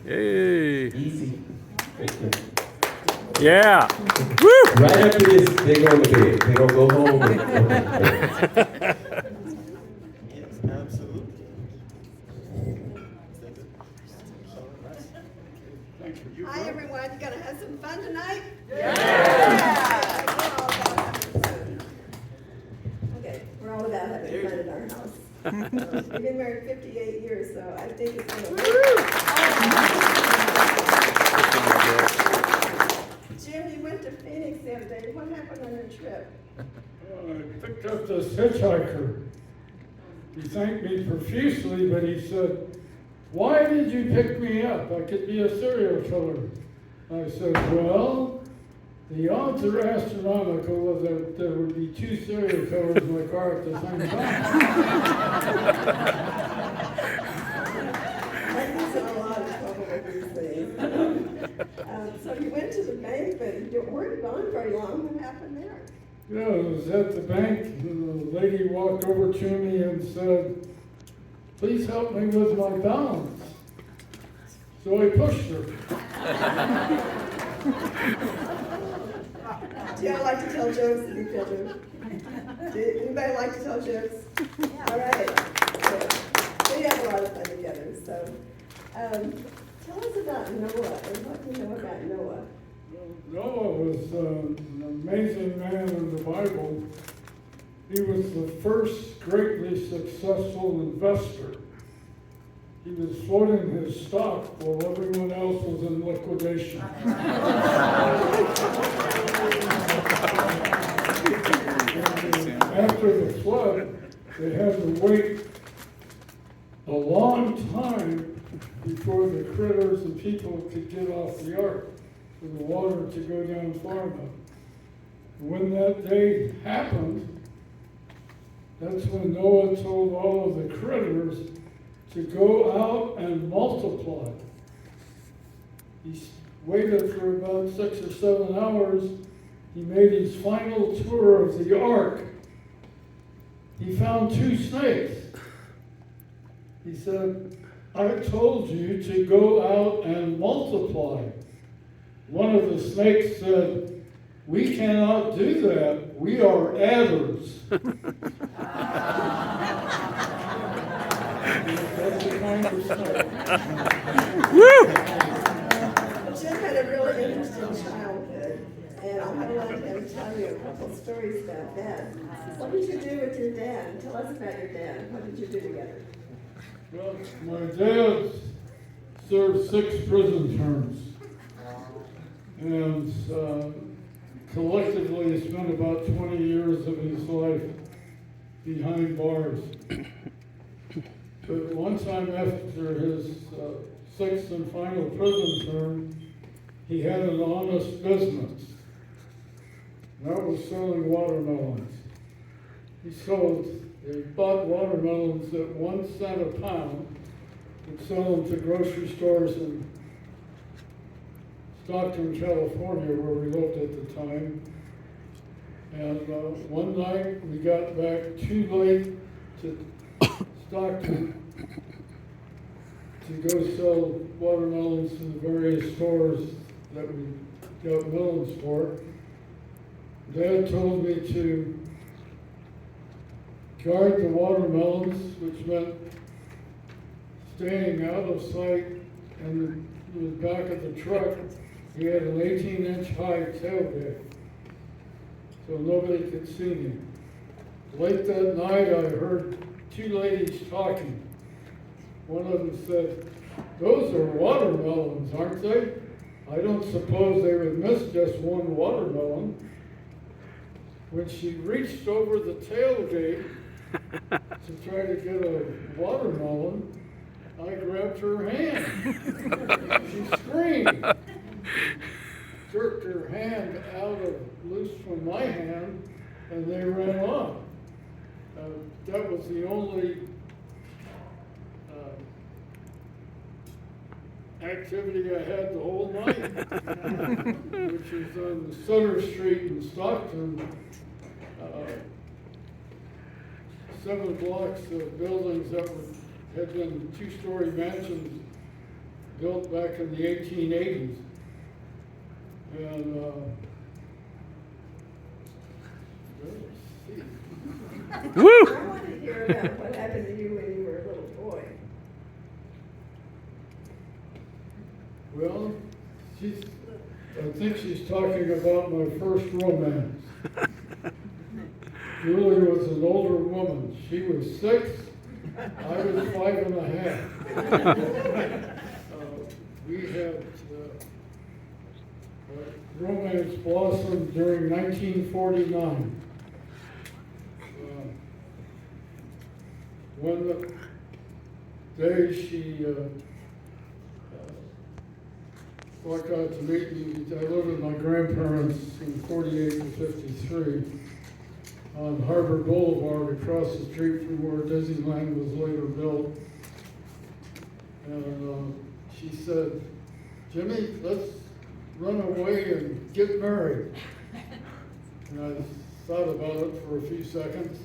Hey. Easy. Yeah. Woo! Right after this, they go to bed. They don't go home. Yes, absolutely. Hi everyone, you gonna have some fun tonight? Yeah. We're all about having fun. Okay, we're all about having fun in our house. We've been married 58 years, so I think it's gonna work. Jim, you went to Phoenix the other day. What happened on your trip? I picked up this hitchhiker. He thanked me profusely, but he said, "Why did you pick me up? I could be a serial killer." I said, "Well, the odds are astronomical that there would be two serial killers in my car at the same time." I was in a lot of trouble with these things. So you went to the bank, but you weren't gone very long. What happened there? Yeah, I was at the bank, and the lady walked over to me and said, "Please help me with my balance." So I pushed her. Do y'all like to tell jokes in your children? Do anybody like to tell jokes? All right. Good. We have a lot of fun together. So, tell us about Noah and what you know about Noah. Noah was an amazing man in the Bible. He was the first greatly successful investor. He was floating his stock while everyone else was in liquidation. After the flood, they had to wait a long time before the critters and people could get off the ark for the water to go down far enough. When that day happened, that's when Noah told all of the critters to go out and multiply. He waited for about 6 or 7 hours. He made his final tour of the ark. He found 2 snakes. He said, "I told you to go out and multiply." One of the snakes said, "We cannot do that. We are adders." That's the kind of snake. Woo! Jim had a really interesting childhood, and I'll have to let him tell you a couple stories about that. What did you do with your dad? Tell us about your dad. What did you do together? Well, my dad served 6 prison terms, and collectively spent about 20 years of his life behind bars. But one time after his 6th and final prison term, he had an honest business. That was selling watermelons. He bought watermelons at 1 cent a pound and sell them to grocery stores in Stockton, California, where we lived at the time. And one night we got back too late to Stockton to go sell watermelons to the various stores that we got melons for. Dad told me to guard the watermelons, which meant staying out of sight, and in the back of the truck, he had an 18-inch high tailgate, so nobody could see me. Late that night, I heard 2 ladies talking. One of them said, "Those are watermelons, aren't they? I don't suppose they would miss just one watermelon." When she reached over the tailgate to try to get a watermelon, I grabbed her hand. She screamed, jerked her hand loose from my hand, and they ran off. That was the only activity I had the whole night, which was on Sutter Street in Stockton. 7 blocks of buildings that were had been two-story mansions built back in the 1880s. And, let's see. Woo! I want to hear about what happened to you when you were a little boy. Well, I think she's talking about my first romance. Julie was an older woman. She was 6, I was 5.5. We had romance blossomed during 1949. One day she walked out to meet me. I lived with my grandparents from 48 to 53 on Harbor Boulevard across the street from where Disneyland was later built. And she said, "Jimmy, let's run away and get married." And I thought about it for a few seconds.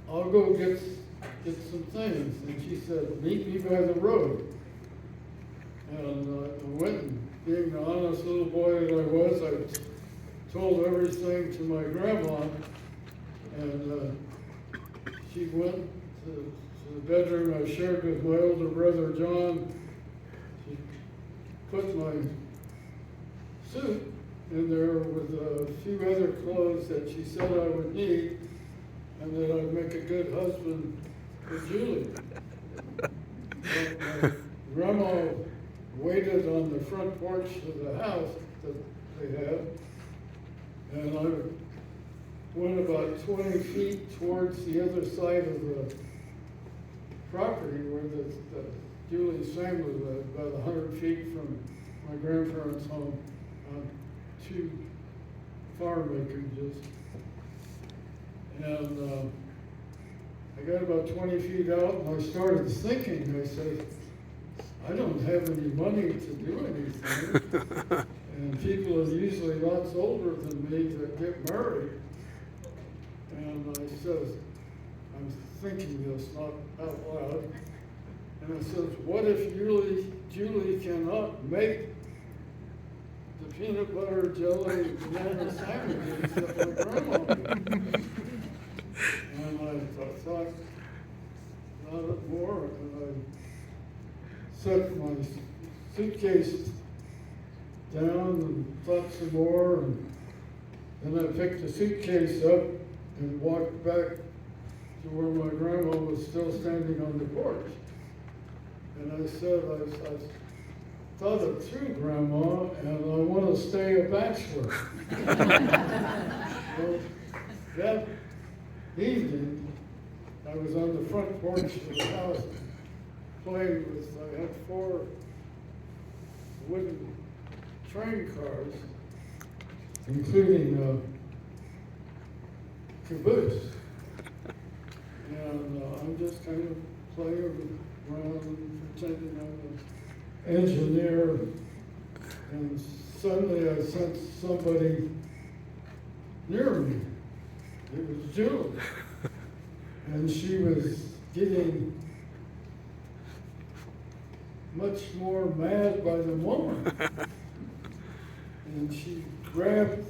I'll go get some things. And she said, "Meet me by the road." And I went, and being the honest little boy that I was, I told everything to my grandma. And she went to the bedroom I shared with my older brother, John. She put my suit in there with a few other clothes that she said I would need, and that I'd make a good husband for Julie. But my grandma waited on the front porch of the house that they had, and I went about 20 feet towards the other side of the property where the Julie's family lived, about 100 feet from my grandparents' home on 2 farm acreages. And I got about 20 feet out, and I started thinking. I said, I don't have any money to do anything, and people are usually lots older than me that get married. And I said, I'm thinking this not out loud, and I said, what if Julie cannot make the peanut butter jelly banana sandwiches that my grandma did? And I thought about it more, and I set my suitcase down and thought some more, and then I picked the suitcase up and walked back to where my grandma was still standing on the porch. And I said, I thought it through, Grandma, and I want to stay a bachelor. So that evening, I was on the front porch of the house playing with, I had 4 wooden train cars, including a caboose. And I'm just kind of playing around and pretending I'm an engineer. And suddenly I sensed somebody near me. It was Julie. And she was getting much more mad by the moment. And she grabbed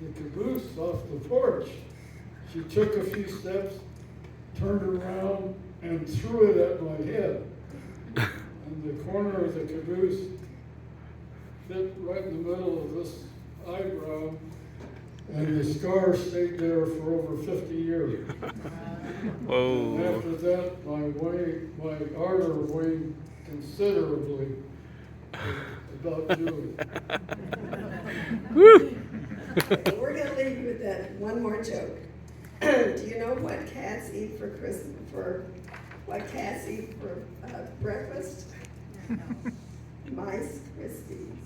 the caboose off the porch. She took a few steps, turned around, and threw it at my head. And the corner of the caboose fit right in the middle of this eyebrow, and the scar stayed there for over 50 years. Whoa. And after that, my ardor waned considerably about Julie. Woo! We're going to leave you with that one more joke. Do you know what cats eat for breakfast? Mice Krispies.